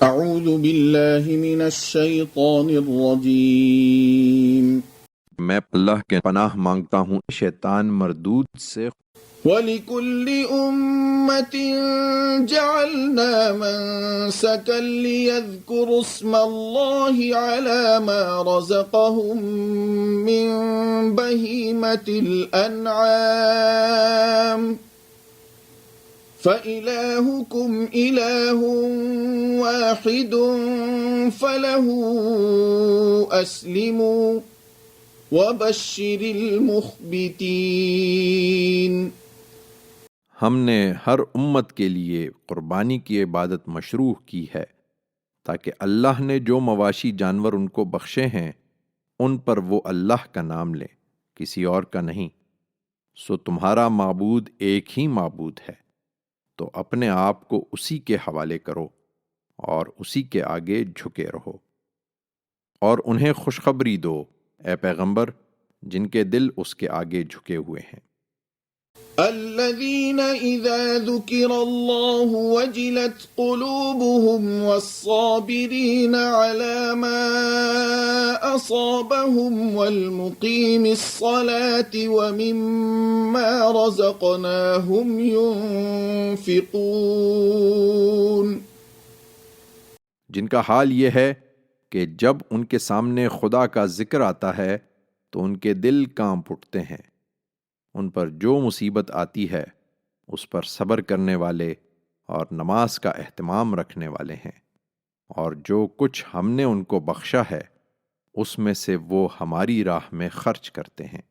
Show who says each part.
Speaker 1: اعوذ باللہ من الشیطان الرجیم
Speaker 2: میں اللہ کے پناہ مانگتا ہوں شیطان مردود سے۔
Speaker 1: وَلِكُلِّ أُمَّةٍ جَعَلْنَا مَنسَكًا لِيَذْكُرُوا اسْمَ اللَّهِ عَلَى مَا رَزَقَهُم مِّن بَهِيمَةِ الْأَنْعَامِ فَإِلَٰهُكُمْ إِلَٰهٌ وَاحِدٌ فَلَهُ أَسْلِمُوا وَبَشِّرِ الْمُخْبِتِينَ۔
Speaker 2: ہم نے ہر امت کے لیے قربانی کی عبادت مشروع کی ہے تاکہ اللہ نے جو مواشی جانور ان کو بخشے ہیں ان پر وہ اللہ کا نام لیں، کسی اور کا نہیں۔ سو تمہارا معبود ایک ہی معبود ہے، تو اپنے آپ کو اسی کے حوالے کرو اور اسی کے آگے جھکے رہو، اور انہیں خوشخبری دو اے پیغمبر جن کے دل اس کے آگے جھکے ہوئے ہیں۔
Speaker 1: الذين إذا ذكر الله وجلت قلوبهم والصابرين على ما أصابهم والمقيم الصلاة ومما رزقناهم ينفقون۔
Speaker 2: جن کا حال یہ ہے کہ جب ان کے سامنے خدا کا ذکر آتا ہے تو ان کے دل کانپ اٹھتے ہیں، ان پر جو مصیبت آتی ہے اس پر صبر کرنے والے اور نماز کا اہتمام رکھنے والے ہیں، اور جو کچھ ہم نے ان کو بخشا ہے اس میں سے وہ ہماری راہ میں خرچ کرتے ہیں۔